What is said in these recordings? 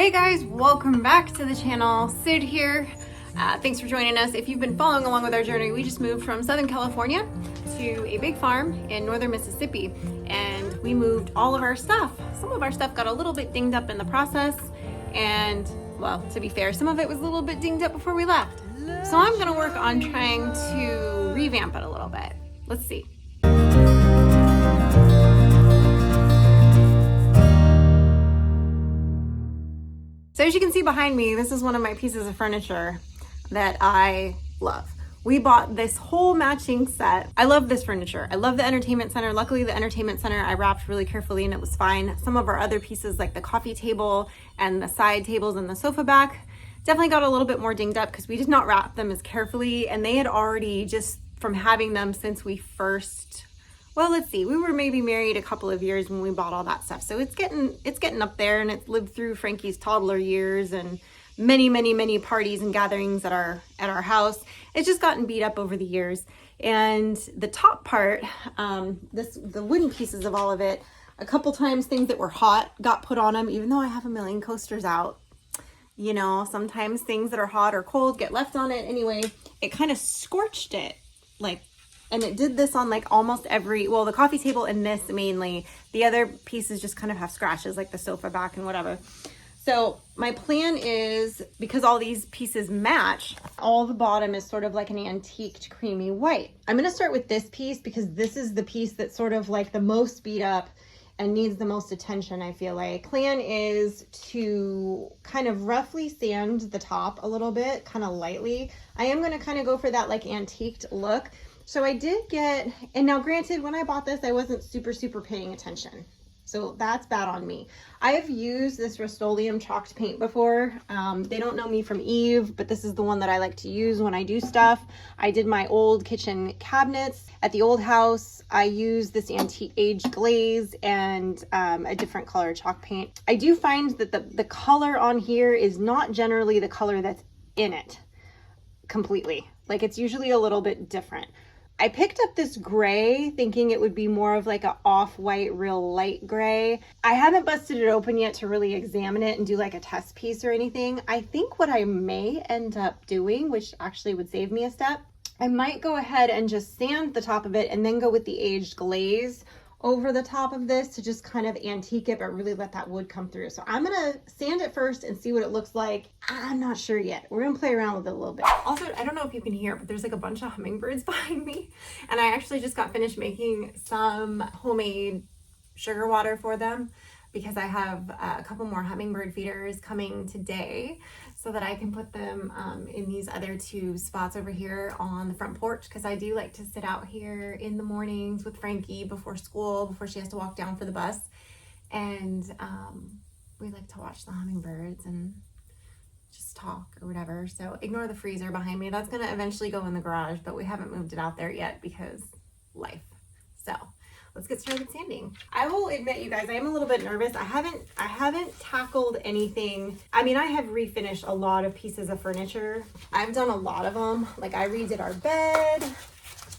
Hey guys, welcome back to the channel. Sid here. Thanks for joining us. If you've been following along with our journey, we just moved from Southern California to a big farm in northern Mississippi, and we moved all of our stuff. Some of our stuff got a little bit dinged up in the process, and well, to be fair, some of it was a little bit dinged up before we left. So I'm gonna work on trying to revamp it a little bit. Let's see. So as you can see behind me, this is one of my pieces of furniture that I love. We bought this whole matching set. I love this furniture. I love the entertainment center. Luckily, the entertainment center I wrapped really carefully and it was fine. Some of our other pieces like the coffee table and the side tables and the sofa back definitely got a little bit more dinged up because we did not wrap them as carefully, and they had already, just from having them since we first, well, let's see, we were maybe married a couple of years when we bought all that stuff. So it's getting up there, and it's lived through Frankie's toddler years and many parties and gatherings at our house. It's just gotten beat up over the years. And the top part, the wooden pieces of all of it, a couple times things that were hot got put on them, even though I have a million coasters out. You know, sometimes things that are hot or cold get left on it. Anyway, it kind of scorched it, and it did this on like almost every, well, the coffee table and this mainly. The other pieces just kind of have scratches, like the sofa back and whatever. So my plan is, because all these pieces match, all the bottom is sort of like an antiqued creamy white. I'm going to start with this piece because this is the piece that's sort of like the most beat up and needs the most attention, I feel like. Plan is to kind of roughly sand the top a little bit, kind of lightly. I am going to kind of go for that like antiqued look. So I did get, and now granted, when I bought this, I wasn't super paying attention. So that's bad on me. I have used this Rust-Oleum chalked paint before. They don't know me from Eve, but this is the one that I like to use when I do stuff. I did my old kitchen cabinets at the old house. I used this antique aged glaze and a different color chalk paint. I do find that the color on here is not generally the color that's in it completely. Like, it's usually a little bit different. I picked up this gray thinking it would be more of like a off-white, real light gray. I haven't busted it open yet to really examine it and do like a test piece or anything. I think what I may end up doing, which actually would save me a step, I might go ahead and just sand the top of it and then go with the aged glaze over the top of this to just kind of antique it, but really let that wood come through. So I'm gonna sand it first and see what it looks like. I'm not sure yet. We're gonna play around with it a little bit. Also, I don't know if you can hear, but there's like a bunch of hummingbirds behind me. And I actually just got finished making some homemade sugar water for them because I have a couple more hummingbird feeders coming today so that I can put them in these other two spots over here on the front porch, because I do like to sit out here in the mornings with Frankie before school, before she has to walk down for the bus. And we like to watch the hummingbirds and just talk or whatever. So ignore the freezer behind me. That's gonna eventually go in the garage, but we haven't moved it out there yet because life. So let's get started sanding. I will admit, you guys, I am a little bit nervous. I haven't tackled anything. I mean, I have refinished a lot of pieces of furniture. I've done a lot of them. Like, I redid our bed.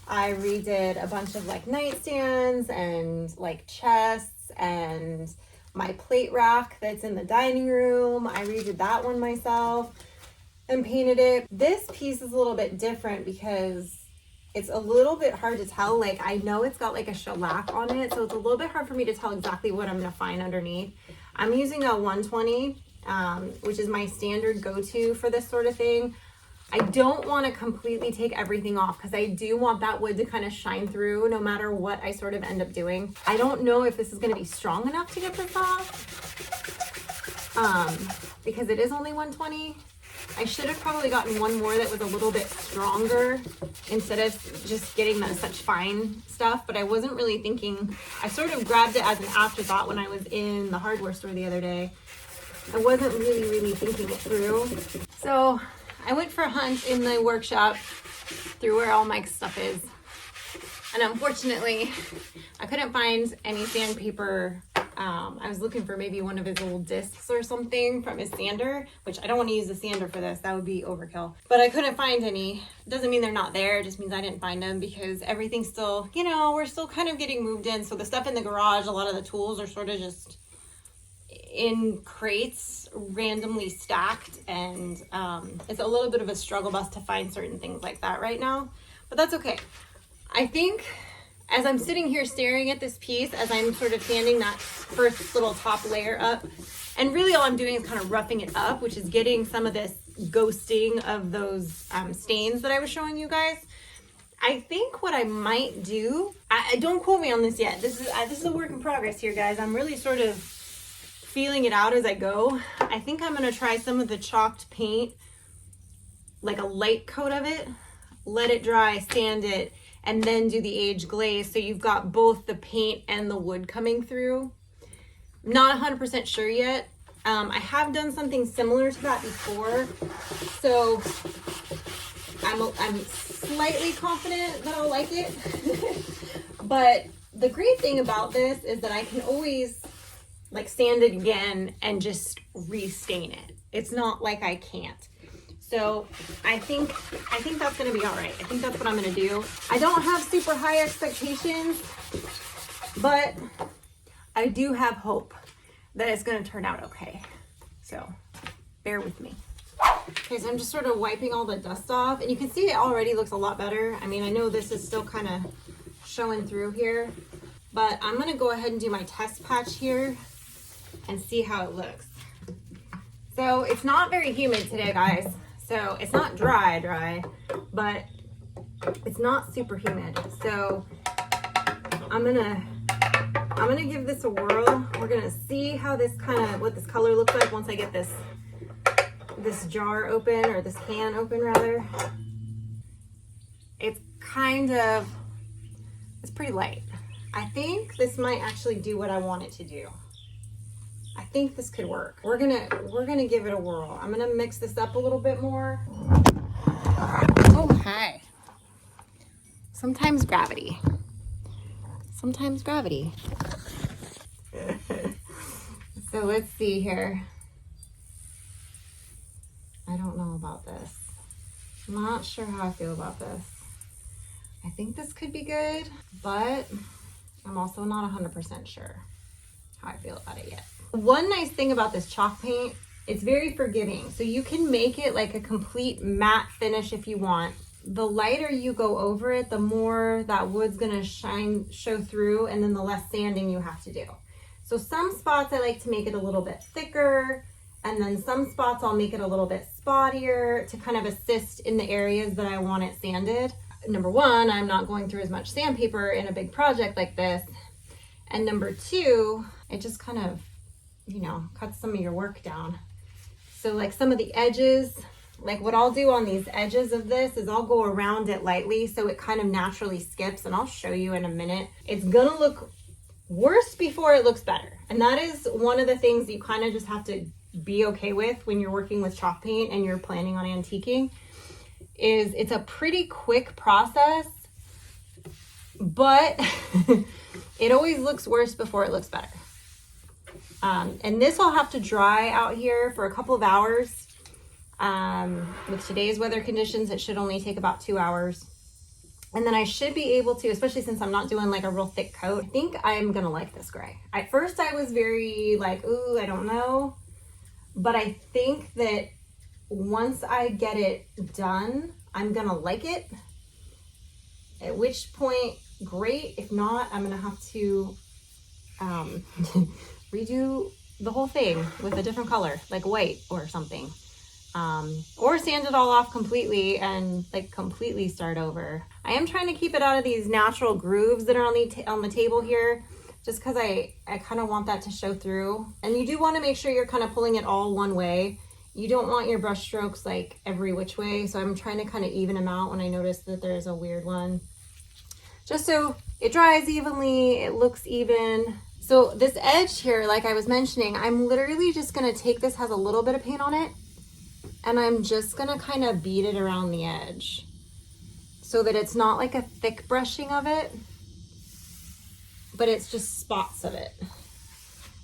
I redid a bunch of like nightstands and like chests and my plate rack that's in the dining room. I redid that one myself and painted it. This piece is a little bit different because it's a little bit hard to tell. Like, I know it's got like a shellac on it, so it's a little bit hard for me to tell exactly what I'm gonna find underneath. I'm using a 120, which is my standard go-to for this sort of thing. I don't want to completely take everything off because I do want that wood to kind of shine through no matter what I sort of end up doing. I don't know if this is gonna be strong enough to get this off, because it is only 120. I should have probably gotten one more that was a little bit stronger instead of just getting such fine stuff, but I wasn't really thinking. I sort of grabbed it as an afterthought when I was in the hardware store the other day. I wasn't really thinking it through. So I went for a hunt in the workshop through where all my stuff is. And unfortunately, I couldn't find any sandpaper. I was looking for maybe one of his old discs or something from his sander, which I don't want to use the sander for this. That would be overkill. But I couldn't find any. Doesn't mean they're not there. It just means I didn't find them because everything's still, you know, we're still kind of getting moved in. So the stuff in the garage, a lot of the tools are sort of just in crates randomly stacked, and it's a little bit of a struggle bus to find certain things like that right now, but that's okay. I think as I'm sitting here staring at this piece, as I'm sort of sanding that first little top layer up, and really all I'm doing is kind of roughing it up, which is getting some of this ghosting of those stains that I was showing you guys. I think what I might do, I don't quote me on this yet. This is a work in progress here, guys. I'm really sort of feeling it out as I go. I think I'm gonna try some of the chalked paint, like a light coat of it, let it dry, sand it, and then do the age glaze. So you've got both the paint and the wood coming through. Not 100% sure yet. I have done something similar to that before. So I'm slightly confident that I'll like it. But the great thing about this is that I can always like sand it again and just restain it. It's not like I can't. So I think that's gonna be all right. I think that's what I'm gonna do. I don't have super high expectations, but I do have hope that it's gonna turn out okay. So bear with me. Okay, so I'm just sort of wiping all the dust off, and you can see it already looks a lot better. I mean, I know this is still kind of showing through here, but I'm gonna go ahead and do my test patch here and see how it looks. So it's not very humid today, guys. So it's not dry, but it's not super humid. So I'm gonna give this a whirl. We're gonna see how this what this color looks like once I get this jar open, or this can open rather. It's pretty light. I think this might actually do what I want it to do. I think this could work. We're gonna give it a whirl. I'm gonna mix this up a little bit more. Oh, hi. Sometimes gravity. Sometimes gravity. So let's see here. I don't know about this. I'm not sure how I feel about this. I think this could be good, but I'm also not 100% sure how I feel about it yet. One nice thing about this chalk paint, it's very forgiving. So you can make it like a complete matte finish if you want. The lighter you go over it, the more that wood's gonna show through, and then the less sanding you have to do. So some spots I like to make it a little bit thicker, and then some spots I'll make it a little bit spottier to kind of assist in the areas that I want it sanded. Number one, I'm not going through as much sandpaper in a big project like this. And number two, it just kind of, you know, cuts some of your work down. So like some of the edges, like what I'll do on these edges of this is I'll go around it lightly so it kind of naturally skips, and I'll show you in a minute. It's gonna look worse before it looks better. And that is one of the things you kind of just have to be okay with when you're working with chalk paint and you're planning on antiquing, is it's a pretty quick process, but it always looks worse before it looks better. And this will have to dry out here for a couple of hours. With today's weather conditions, it should only take about 2 hours. And then I should be able to, especially since I'm not doing like a real thick coat, I think I'm gonna like this gray. At first I was very like, ooh, I don't know. But I think that once I get it done, I'm gonna like it. At which point, great. If not, I'm gonna have to redo the whole thing with a different color, like white or something. Or sand it all off completely and like completely start over. I am trying to keep it out of these natural grooves that are on the table here, just because I kind of want that to show through. And you do want to make sure you're kind of pulling it all one way. You don't want your brush strokes like every which way. So I'm trying to kind of even them out when I notice that there's a weird one. Just so it dries evenly, it looks even. So this edge here, like I was mentioning, I'm literally just gonna take this, has a little bit of paint on it, and I'm just gonna kind of beat it around the edge so that it's not like a thick brushing of it, but it's just spots of it,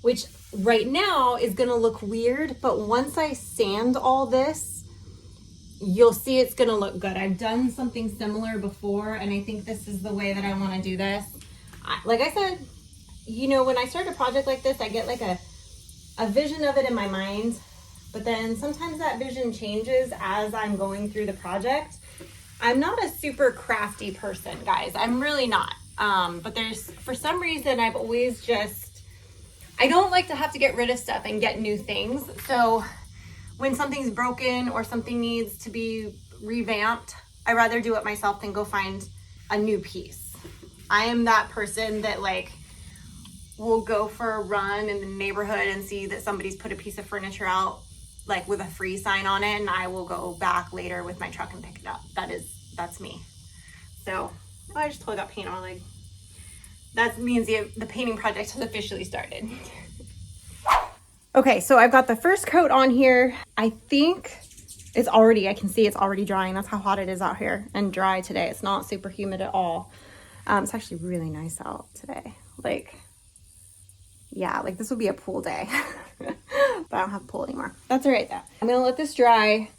which right now is gonna look weird, but once I sand all this, you'll see it's gonna look good. I've done something similar before, and I think this is the way that I wanna do this. Like I said, you know, when I start a project like this, I get like a a vision of it in my mind, but then sometimes that vision changes as I'm going through the project. I'm not a super crafty person, guys. I'm really not. But for some reason, I've always I don't like to have to get rid of stuff and get new things. So when something's broken or something needs to be revamped, I'd rather do it myself than go find a new piece. I am that person that like will go for a run in the neighborhood and see that somebody's put a piece of furniture out like with a free sign on it, and I will go back later with my truck and pick it up. That's me. So I just totally got paint on my leg. That means the painting project has officially started. Okay, so I've got the first coat on here. I think I can see it's already drying. That's how hot it is out here and dry today. It's not super humid at all. It's actually really nice out today. Like, yeah, like this would be a pool day. But I don't have a pool anymore. That's all right though. I'm gonna let this dry.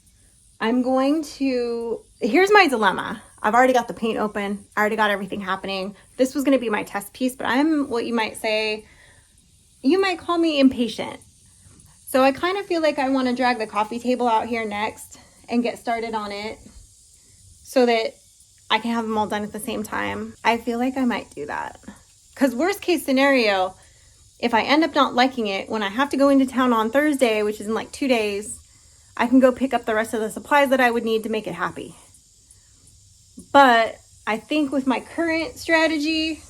Here's my dilemma. I've already got the paint open. I already got everything happening. This was gonna be my test piece, but I'm what you might call me impatient. So I kind of feel like I want to drag the coffee table out here next and get started on it so that I can have them all done at the same time. I feel like I might do that. Because worst case scenario, if I end up not liking it, when I have to go into town on Thursday, which is in like 2 days, I can go pick up the rest of the supplies that I would need to make it happy. But I think with my current strategy,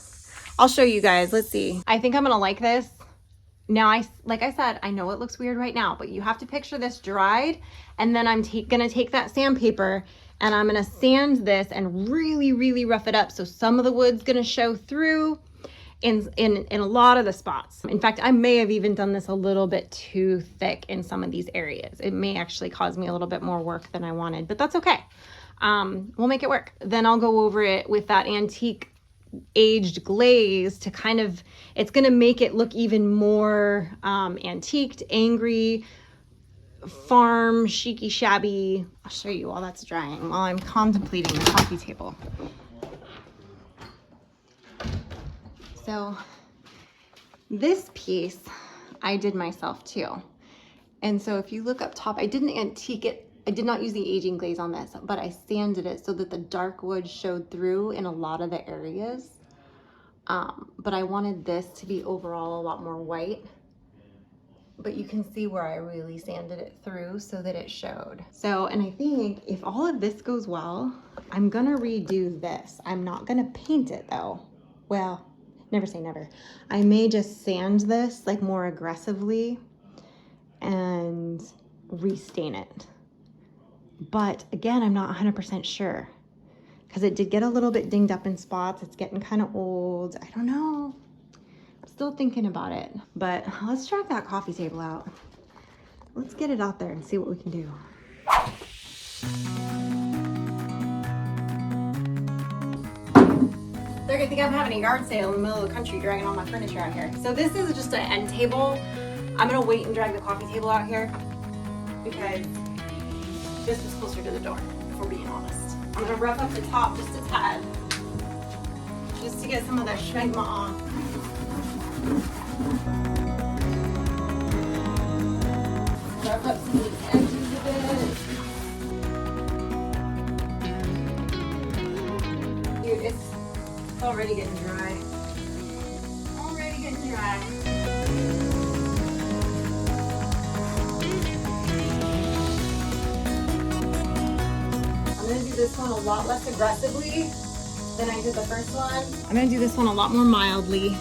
I'll show you guys. Let's see. I think I'm going to like this. Now, like I said, I know it looks weird right now, but you have to picture this dried, and then I'm gonna take that sandpaper and I'm gonna sand this and really, really rough it up. So some of the wood's gonna show through in a lot of the spots. In fact, I may have even done this a little bit too thick in some of these areas. It may actually cause me a little bit more work than I wanted, but that's okay. We'll make it work. Then I'll go over it with that antique aged glaze to it's going to make it look even more antiqued, angry, farm, chicy, shabby. I'll show you while that's drying, while I'm contemplating the coffee table. So this piece I did myself too. And so if you look up top, I didn't antique it. I did not use the aging glaze on this, but I sanded it so that the dark wood showed through in a lot of the areas. But I wanted this to be overall a lot more white. But you can see where I really sanded it through so that it showed. So, and I think if all of this goes well, I'm gonna redo this. I'm not gonna paint it though. Well, never say never. I may just sand this like more aggressively and restain it. But again, I'm not 100% sure because it did get a little bit dinged up in spots. It's getting kind of old. I don't know. I'm still thinking about it, but let's drag that coffee table out. Let's get it out there and see what we can do. They're gonna think I'm having a yard sale in the middle of the country dragging all my furniture out here. So this is just an end table. I'm gonna wait and drag the coffee table out here because this was closer to the door, if we're being honest. I'm gonna rough up the top just a tad, just to get some of that schmegma off. Rough up some of the edges of it. Dude, it's already getting dry. Already getting dry. I'm gonna do this one a lot less aggressively than I did the first one. I'm gonna do this one a lot more mildly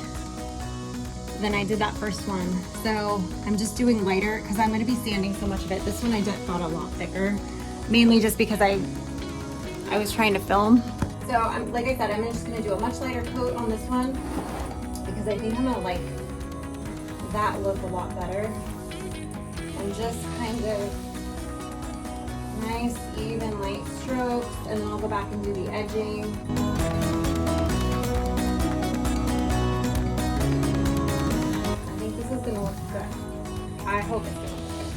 than I did that first one. So I'm just doing lighter because I'm gonna be sanding so much of it. This one I thought a lot thicker, mainly just because I was trying to film. So like I said, I'm just gonna do a much lighter coat on this one because I think I'm gonna like that look a lot better. And just kind of nice, even light strokes, and then I'll go back and do the edging. I think this is gonna look good. I hope it's gonna look good.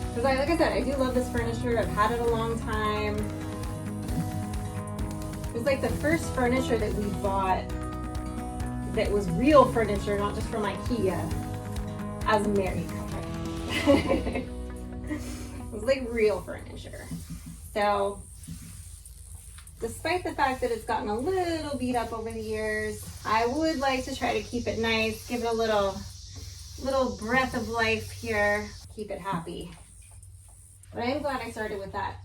Because like I said, I do love this furniture. I've had it a long time. It was like the first furniture that we bought that was real furniture, not just from IKEA, as a married couple. It was like real furniture. So despite the fact that it's gotten a little beat up over the years, I would like to try to keep it nice, give it a little breath of life here, keep it happy. But I am glad I started with that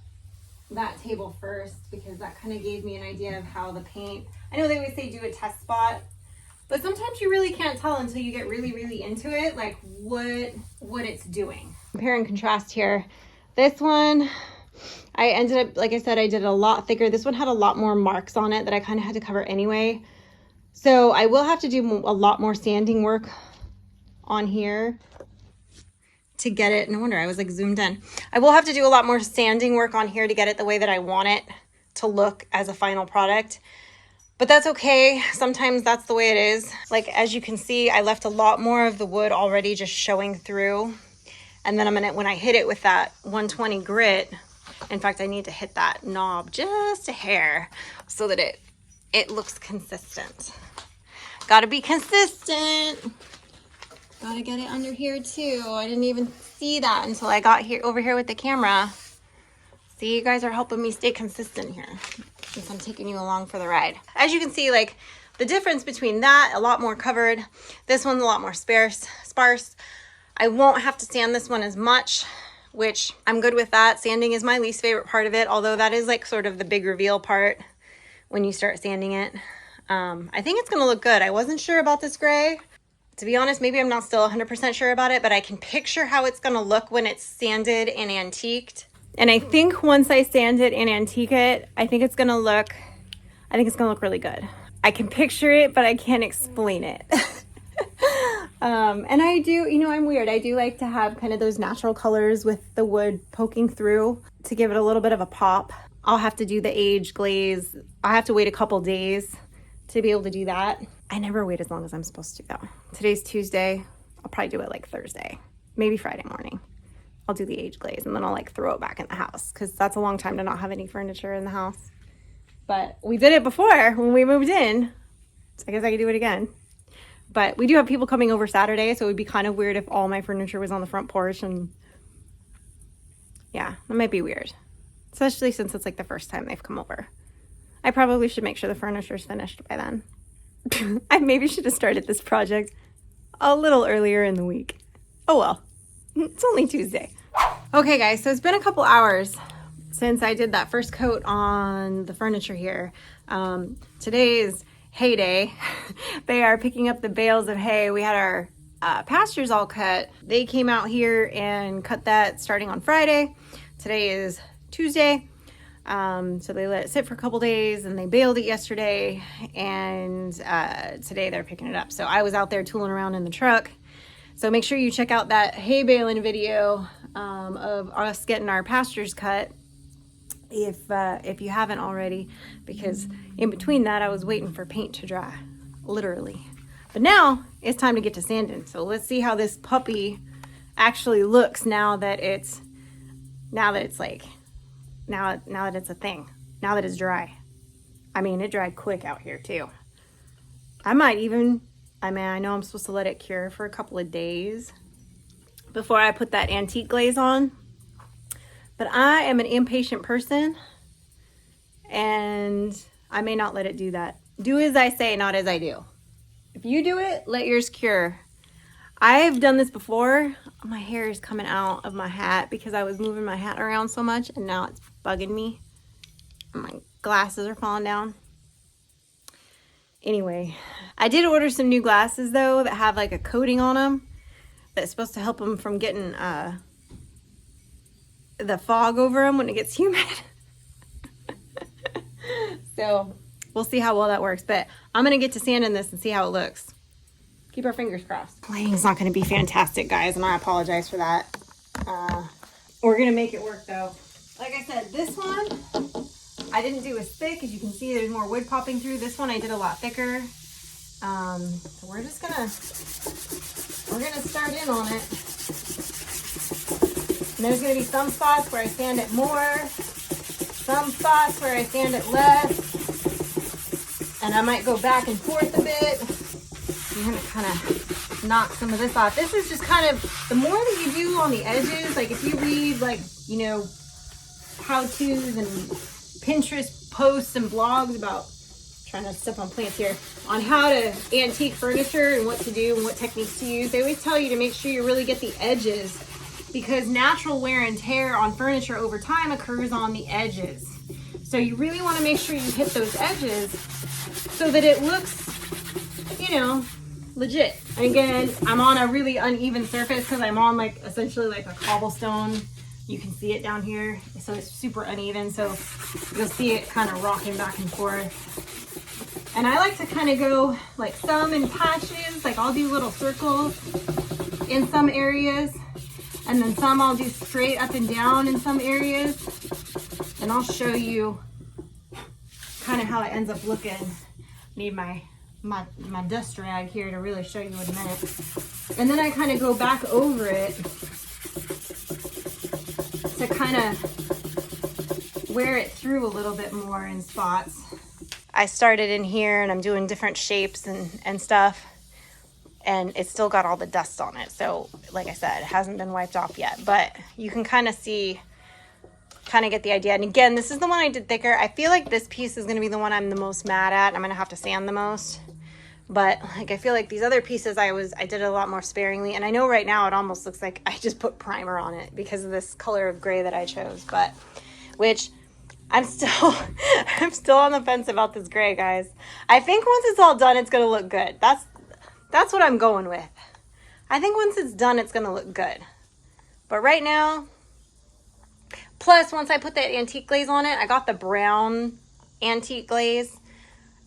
table first, because that kind of gave me an idea of how the paint, I know they always say do a test spot, but sometimes you really can't tell until you get really, really into it, like what it's doing. Compare and contrast here. This one, I ended up, like I said, I did a lot thicker. This one had a lot more marks on it that I kind of had to cover anyway. So I will have to do a lot more sanding work on here to get it. No wonder I was like zoomed in. I will have to do a lot more sanding work on here to get it the way that I want it to look as a final product. But that's okay. Sometimes that's the way it is. Like, as you can see, I left a lot more of the wood already just showing through. And then when I hit it with that 120 grit, in fact, I need to hit that knob just a hair so that it looks consistent. Gotta be consistent. Gotta get it under here too. I didn't even see that until I got over here with the camera. See, you guys are helping me stay consistent here, since I'm taking you along for the ride. As you can see, like the difference between that, a lot more covered. This one's a lot more sparse. I won't have to sand this one as much, which I'm good with that. Sanding is my least favorite part of it, although that is like sort of the big reveal part when you start sanding it. I think it's gonna look good. I wasn't sure about this gray. To be honest, maybe I'm not still 100% sure about it, but I can picture how it's gonna look when it's sanded and antiqued. And I think once I sand it and antique it, I think it's gonna look really good. I can picture it, but I can't explain it. And I do, you know, I'm weird. I do like to have kind of those natural colors with the wood poking through to give it a little bit of a pop. I'll have to do the age glaze. I have to wait a couple days to be able to do that. I never wait as long as I'm supposed to though. Today's Tuesday. I'll probably do it like Thursday, maybe Friday morning. I'll do the age glaze and then I'll like throw it back in the house, because that's a long time to not have any furniture in the house. But we did it before when we moved in, so I guess I could do it again. But we do have people coming over Saturday, so it would be kind of weird if all my furniture was on the front porch, and yeah, that might be weird, especially since it's like the first time they've come over. I probably should make sure the furniture's finished by then. I maybe should have started this project a little earlier in the week. Oh well, it's only Tuesday. Okay guys, so it's been a couple hours since I did that first coat on the furniture here. Today is hay day. They are picking up the bales of hay. We had our pastures all cut. They came out here and cut that starting on Friday. Today is Tuesday. So they let it sit for a couple days and they baled it yesterday, and today they're picking it up. So I was out there tooling around in the truck. So make sure you check out that hay baling video of us getting our pastures cut if you haven't already, because in between that I was waiting for paint to dry, literally. But now it's time to get to sanding. So let's see how this puppy actually looks now that it's a thing, now that it's dry. I mean, it dried quick out here too. I know I'm supposed to let it cure for a couple of days before I put that antique glaze on, but I am an impatient person and I may not let it do that. Do as I say, not as I do. If you do it, let yours cure. I've done this before. My hair is coming out of my hat because I was moving my hat around so much, and now it's bugging me. My glasses are falling down. Anyway, I did order some new glasses though that have like a coating on them that's supposed to help them from getting the fog over them when it gets humid. So we'll see how well that works, but I'm gonna get to sanding this and see how it looks. Keep our fingers crossed. Lighting's not gonna be fantastic, guys, and I apologize for that. We're gonna make it work though. Like I said, this one I didn't do as thick. As you can see, there's more wood popping through. This one I did a lot thicker. So we're gonna start in on it. And there's gonna be some spots where I sand it more, some spots where I sand it less, and I might go back and forth a bit. I'm gonna kind of knock some of this off. This is just kind of, the more that you do on the edges, like if you read like, you know, how-tos and Pinterest posts and blogs about, trying to step on plants here, on how to antique furniture and what to do and what techniques to use, they always tell you to make sure you really get the edges, because natural wear and tear on furniture over time occurs on the edges. So you really want to make sure you hit those edges so that it looks, you know, legit. And again, I'm on a really uneven surface because I'm on like essentially like a cobblestone. You can see it down here, so it's super uneven. So you'll see it kind of rocking back and forth. And I like to kind of go like some in patches, like I'll do little circles in some areas, and then some I'll do straight up and down in some areas. And I'll show you kind of how it ends up looking. Need my dust rag here to really show you in a minute. And then I kind of go back over it to kind of wear it through a little bit more in spots. I started in here and I'm doing different shapes and stuff, and it's still got all the dust on it. So like I said, it hasn't been wiped off yet, but you can kind of see, kind of get the idea. And again, this is the one I did thicker. I feel like this piece is going to be the one I'm the most mad at. I'm going to have to sand the most. But like, I feel like these other pieces I did it a lot more sparingly. And I know right now it almost looks like I just put primer on it because of this color of gray that I chose. But, which I'm still, I'm still on the fence about this gray, guys. I think once it's all done, it's going to look good. That's what I'm going with. I think once it's done, it's going to look good. But right now, plus once I put that antique glaze on it, I got the brown antique glaze.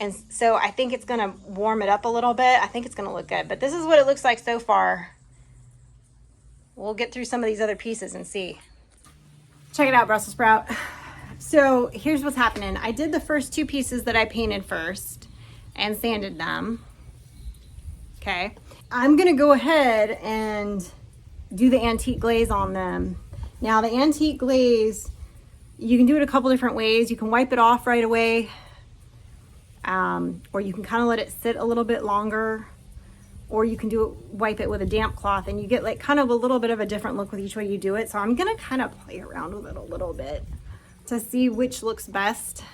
And so I think it's going to warm it up a little bit. I think it's going to look good. But this is what it looks like so far. We'll get through some of these other pieces and see. Check it out, Brussels sprout. So here's what's happening. I did the first two pieces that I painted first and sanded them. Okay. I'm going to go ahead and do the antique glaze on them. Now the antique glaze, you can do it a couple different ways. You can wipe it off right away. Or you can kind of let it sit a little bit longer, or you can wipe it with a damp cloth, and you get like kind of a little bit of a different look with each way you do it. So I'm going to kind of play around with it a little bit to see which looks best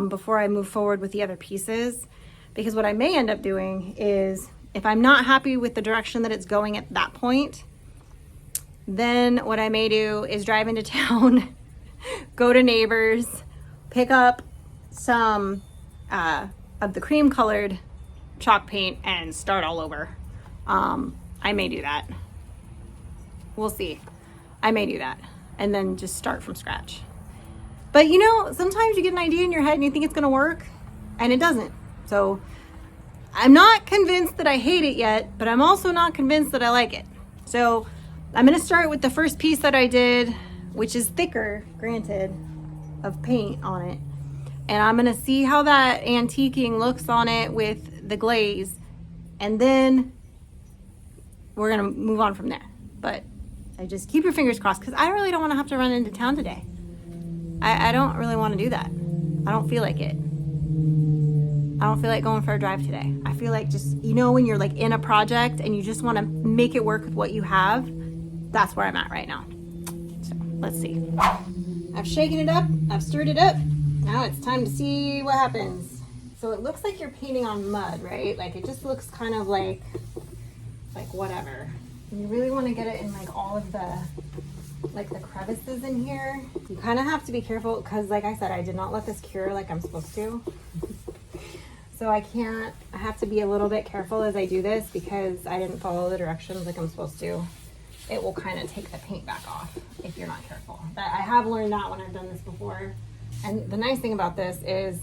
before I move forward with the other pieces. Because what I may end up doing is, if I'm not happy with the direction that it's going at that point, then what I may do is drive into town, go to Neighbors, pick up some of the cream colored chalk paint and start all over. I may do that. We'll see. I may do that and then just start from scratch. But you know, sometimes you get an idea in your head and you think it's gonna work and it doesn't. So I'm not convinced that I hate it yet, but I'm also not convinced that I like it. So I'm gonna start with the first piece that I did, which is thicker, granted, of paint on it. And I'm gonna see how that antiquing looks on it with the glaze. And then we're gonna move on from there. But I just keep your fingers crossed, because I really don't wanna have to run into town today. I don't really wanna do that. I don't feel like it. I don't feel like going for a drive today. I feel like just, you know, when you're like in a project and you just wanna make it work with what you have, that's where I'm at right now. So let's see. I've shaken it up, I've stirred it up. Now it's time to see what happens. So it looks like you're painting on mud, right? Like it just looks kind of like whatever. And you really want to get it in like all of the, like the crevices in here. You kind of have to be careful because, like I said, I did not let this cure like I'm supposed to. So I have to be a little bit careful as I do this because I didn't follow the directions like I'm supposed to. It will kind of take the paint back off if you're not careful. But I have learned that when I've done this before. And the nice thing about this is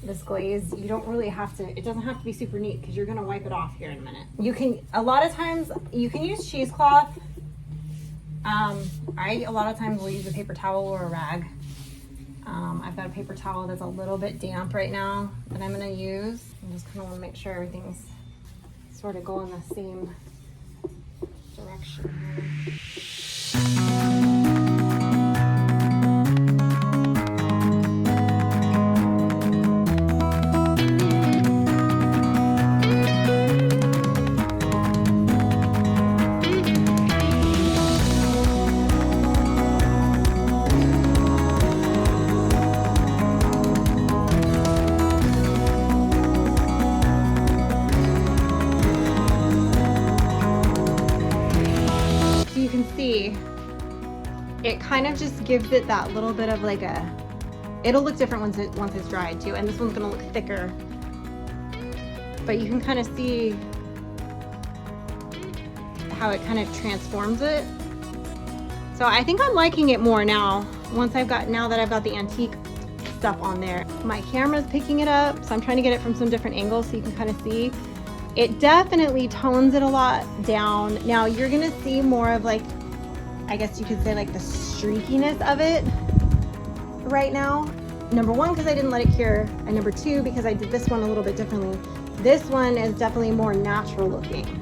this glaze, you don't really have to, it doesn't have to be super neat because you're going to wipe it off here in a minute. You can, a lot of times, you can use cheesecloth. I, a lot of times will use a paper towel or a rag. I've got a paper towel that's a little bit damp right now that I'm going to use. I just kind of want to make sure everything's sort of going the same direction here. it kind of just gives it that little bit of like it'll look different once it's dried too. And this one's gonna look thicker. But you can kind of see how it kind of transforms it. So I think I'm liking it more now, now that I've got the antique stuff on there. My camera's picking it up, so I'm trying to get it from some different angles so you can kind of see. It definitely tones it a lot down. Now you're gonna see more of like, I guess you could say like the streakiness of it right now. Number one, because I didn't let it cure, and number two, because I did this one a little bit differently. This one is definitely more natural looking.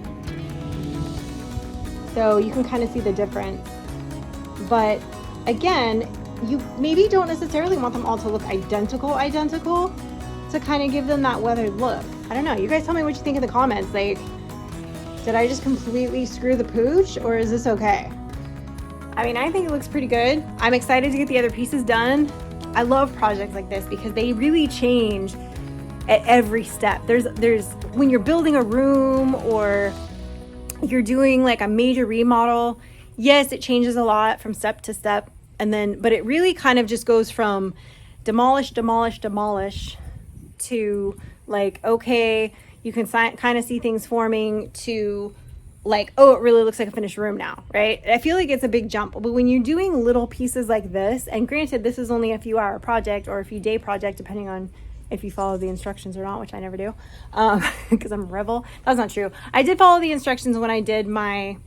So you can kind of see the difference. But again, you maybe don't necessarily want them all to look identical to kind of give them that weathered look. I don't know. You guys tell me what you think in the comments. Like, did I just completely screw the pooch, or is this okay? I mean, I think it looks pretty good. I'm excited to get the other pieces done. I love projects like this because they really change at every step. There's when you're building a room or you're doing like a major remodel, yes, it changes a lot from step to step. But it really kind of just goes from demolish to like, okay, you can kind of see things forming to like, oh, it really looks like a finished room now, right? I feel like it's a big jump. But when you're doing little pieces like this, and granted, this is only a few hour project or a few day project, depending on if you follow the instructions or not, which I never do, because I'm a rebel. That's not true. I did follow the instructions when I did my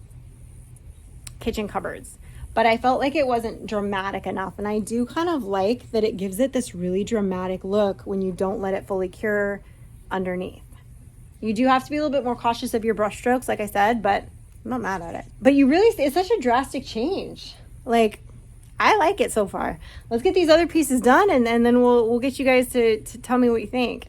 kitchen cupboards, but I felt like it wasn't dramatic enough. And I do kind of like that it gives it this really dramatic look when you don't let it fully cure underneath. You do have to be a little bit more cautious of your brush strokes, like I said, but I'm not mad at it. But it's such a drastic change. Like, I like it so far. Let's get these other pieces done, and then we'll get you guys to tell me what you think.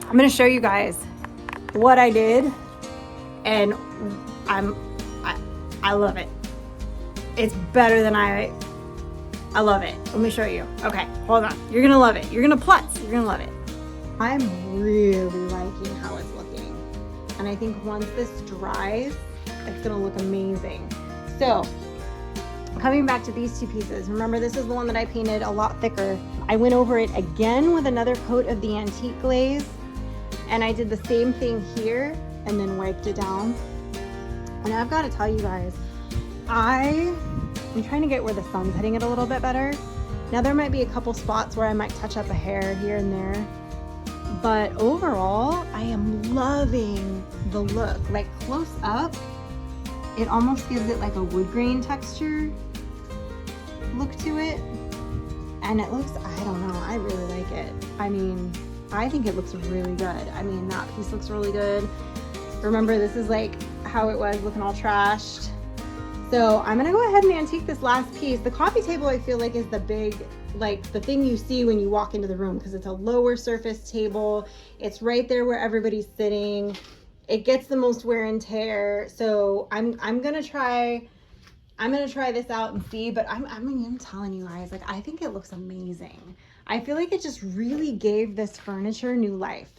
I'm gonna show you guys what I did, and I love it. It's better than I love it. Let me show you. Okay, hold on. You're gonna love it. You're gonna putz. You're gonna love it. I'm really liking how it's looking. And I think once this dries, it's gonna look amazing. So, coming back to these two pieces, remember this is the one that I painted a lot thicker. I went over it again with another coat of the antique glaze, and I did the same thing here and then wiped it down. And I've got to tell you guys, I'm trying to get where the sun's hitting it a little bit better. Now there might be a couple spots where I might touch up a hair here and there, but overall I am loving the look. Like close up, it almost gives it like a wood grain texture look to it, and it looks, I don't know, I really like it. I mean, I think it looks really good. I mean, that piece looks really good. Remember, this is like how it was looking all trashed. So I'm gonna go ahead and antique this last piece. The coffee table, I feel like, is the big, like the thing you see when you walk into the room, because it's a lower surface table. It's right there where everybody's sitting. It gets the most wear and tear. So I'm gonna try this out and see, but I'm telling you guys, like, I think it looks amazing. I feel like it just really gave this furniture new life.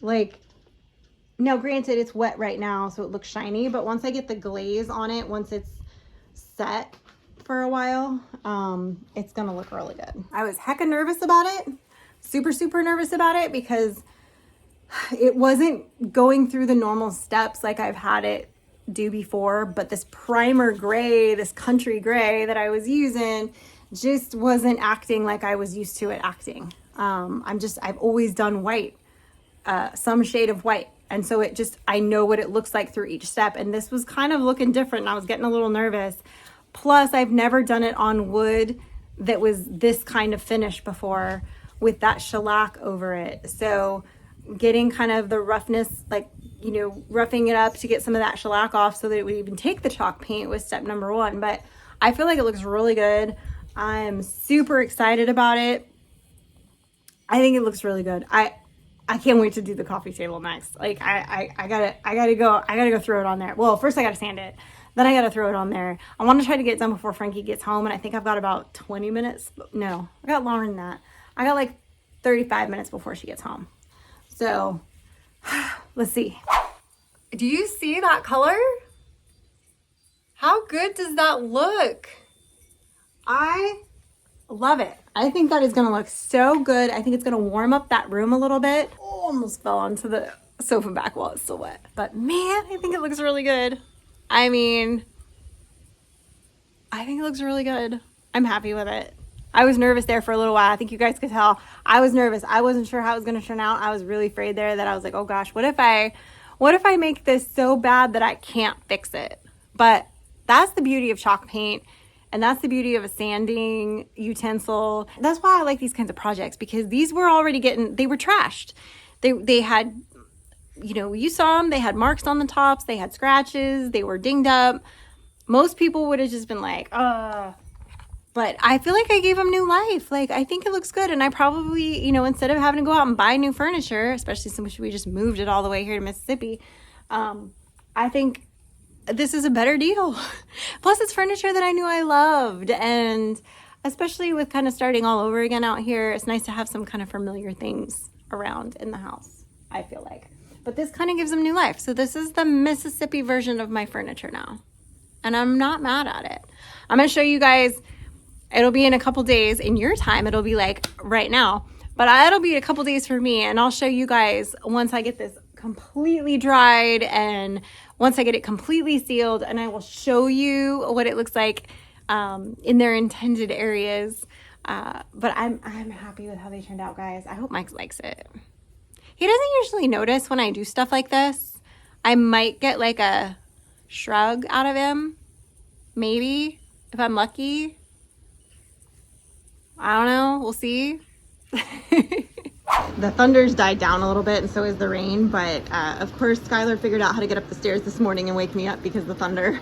Like, now granted, it's wet right now, so it looks shiny, but once I get the glaze on it, once it's set for a while, it's gonna look really good. I was hecka nervous about it, super nervous about it, because it wasn't going through the normal steps like I've had it do before, but this primer gray, this country gray that I was using just wasn't acting like I was used to it acting. I've always done white, some shade of white. And so I know what it looks like through each step. And this was kind of looking different, and I was getting a little nervous. Plus, I've never done it on wood that was this kind of finish before with that shellac over it. So getting kind of the roughness, like, you know, roughing it up to get some of that shellac off so that it would even take the chalk paint was step number one. But I feel like it looks really good. I'm super excited about it. I think it looks really good. I can't wait to do the coffee table next. Like, I gotta go throw it on there. Well, first I gotta sand it, then I gotta throw it on there. I want to try to get it done before Frankie gets home, and I think I've got about 20 minutes. No, I got longer than that. I got like 35 minutes before she gets home. So let's see. Do you see that color? How good does that look? I love it. I think that is gonna look so good. I think it's gonna warm up that room a little bit. Oh, almost fell onto the sofa back while it's still wet. But man, I think it looks really good. I mean, I think it looks really good. I'm happy with it. I was nervous there for a little while. I think you guys could tell. I was nervous. I wasn't sure how it was gonna turn out. I was really afraid there that I was like, oh gosh, what if I make this so bad that I can't fix it? But that's the beauty of chalk paint. And that's the beauty of a sanding utensil. That's why I like these kinds of projects, because these were already they were trashed. They had, you know, you saw them, they had marks on the tops, they had scratches, they were dinged up. Most people would have just been like, but I feel like I gave them new life. Like, I think it looks good. And I probably, you know, instead of having to go out and buy new furniture, especially since we just moved it all the way here to Mississippi, I think this is a better deal. Plus it's furniture that I knew I loved. And especially with kind of starting all over again out here, it's nice to have some kind of familiar things around in the house, I feel like. But this kind of gives them new life. So this is the Mississippi version of my furniture now. And I'm not mad at it. I'm going to show you guys, it'll be in a couple days. In your time, it'll be like right now. But it'll be a couple days for me. And I'll show you guys once I get this completely dried and once I get it completely sealed, and I will show you what it looks like in their intended areas. But I'm happy with how they turned out, guys. I hope Mike likes it. He doesn't usually notice when I do stuff like this. I might get like a shrug out of him, maybe, if I'm lucky. I don't know, we'll see. The thunder's died down a little bit, and so is the rain, but of course Skylar figured out how to get up the stairs this morning and wake me up because of the thunder.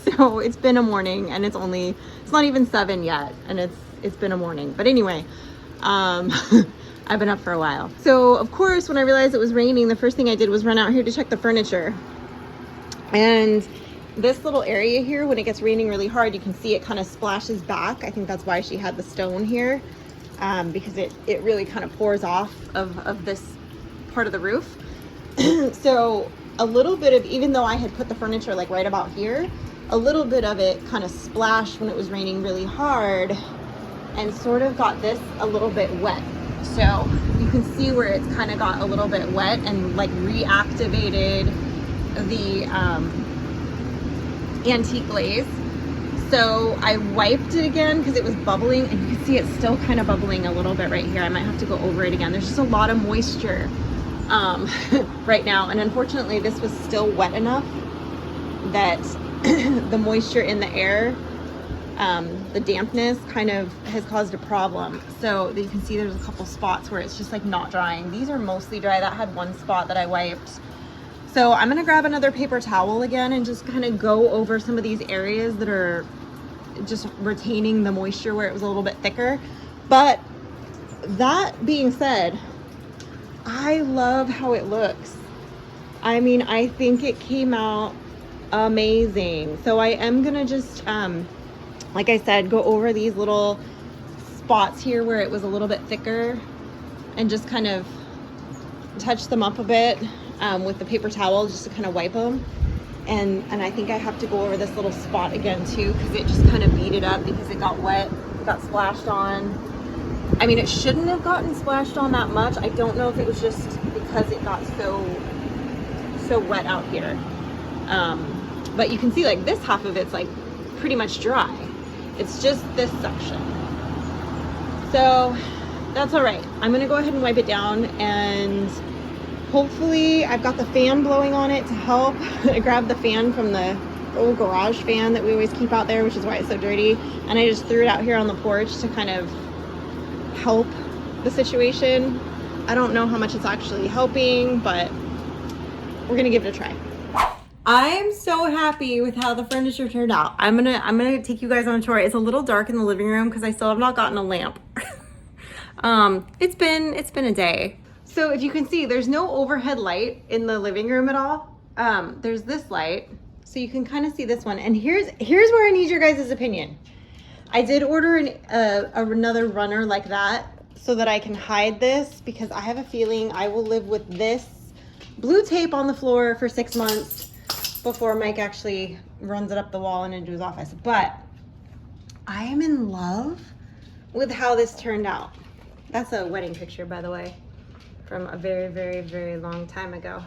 So it's been a morning, and it's not even 7 yet, and it's been a morning. But anyway, I've been up for a while. So of course, when I realized it was raining, the first thing I did was run out here to check the furniture. And this little area here, when it gets raining really hard, you can see it kind of splashes back. I think that's why she had the stone here. Because it really kind of pours off of this part of the roof. So a little bit of, even though I had put the furniture like right about here, a little bit of it kind of splashed when it was raining really hard and sort of got this a little bit wet. So you can see where it's kind of got a little bit wet and like reactivated the antique glaze. So I wiped it again because it was bubbling, and you can see it's still kind of bubbling a little bit right here. I might have to go over it again. There's just a lot of moisture right now, and unfortunately this was still wet enough that the moisture in the air, the dampness kind of has caused a problem. So you can see there's a couple spots where it's just like not drying. These are mostly dry. That had one spot that I wiped. So I'm gonna grab another paper towel again and just kind of go over some of these areas that are just retaining the moisture where it was a little bit thicker. But that being said, I love how it looks. I mean, I think it came out amazing. So I am gonna just, like I said, go over these little spots here where it was a little bit thicker and just kind of touch them up a bit with the paper towel just to kind of wipe them. And I think I have to go over this little spot again too, because it just kind of beat it up because it got wet, it got splashed on. I mean, it shouldn't have gotten splashed on that much. I don't know if it was just because it got so wet out here. But you can see like this half of it's like pretty much dry. It's just this section. So that's all right. I'm gonna go ahead and wipe it down, and hopefully I've got the fan blowing on it to help. I grabbed the fan from the old garage fan that we always keep out there, which is why it's so dirty. And I just threw it out here on the porch to kind of help the situation. I don't know how much it's actually helping, but we're gonna give it a try. I'm so happy with how the furniture turned out. I'm gonna take you guys on a tour. It's a little dark in the living room because I still have not gotten a lamp. It's been a day. So if you can see, there's no overhead light in the living room at all. There's this light, so you can kind of see this one. And here's where I need your guys' opinion. I did order another runner like that so that I can hide this, because I have a feeling I will live with this blue tape on the floor for 6 months before Mike actually runs it up the wall and into his office. But I am in love with how this turned out. That's a wedding picture, by the way, from a very, very, very long time ago.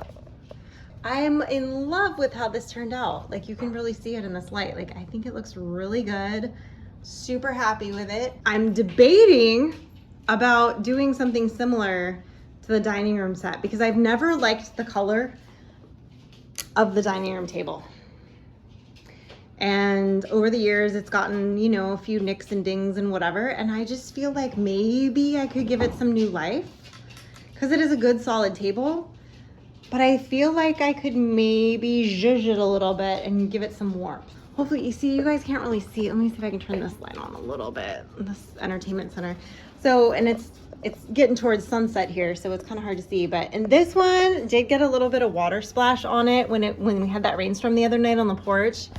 I'm in love with how this turned out. Like, you can really see it in this light. Like, I think it looks really good. Super happy with it. I'm debating about doing something similar to the dining room set because I've never liked the color of the dining room table. And over the years, it's gotten, you know, a few nicks and dings and whatever. And I just feel like maybe I could give it some new life because it is a good solid table. But I feel like I could maybe zhuzh it a little bit and give it some warmth. Hopefully, you guys can't really see. Let me see if I can turn this light on a little bit. This entertainment center. So, and it's getting towards sunset here, so it's kind of hard to see. But in this one, did get a little bit of water splash on it when we had that rainstorm the other night on the porch.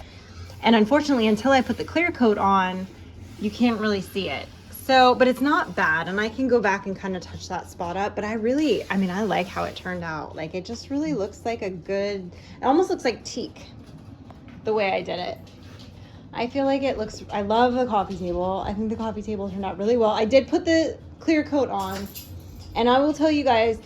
And unfortunately, until I put the clear coat on, you can't really see it. So, but it's not bad, and I can go back and kind of touch that spot up, but I like how it turned out. Like, it just really looks like it almost looks like teak, the way I did it. I feel like I love the coffee table. I think the coffee table turned out really well. I did put the clear coat on, and I will tell you guys,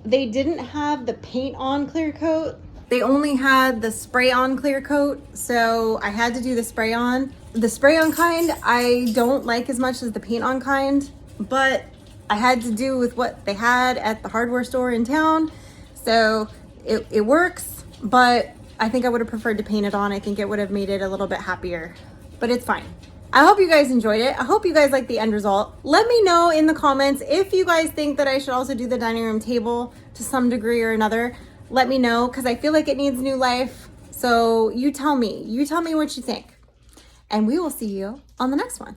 they didn't have the paint on clear coat. They only had the spray on clear coat, so I had to do the spray on. The spray on kind I don't like as much as the paint on kind, but I had to do with what they had at the hardware store in town, so it works, but I think I would have preferred to paint it on. I think it would have made it a little bit happier, but it's fine. I hope you guys enjoyed it. I hope you guys like the end result. Let me know in the comments if you guys think that I should also do the dining room table to some degree or another. Let me know, because I feel like it needs new life. So you tell me what you think. And we will see you on the next one.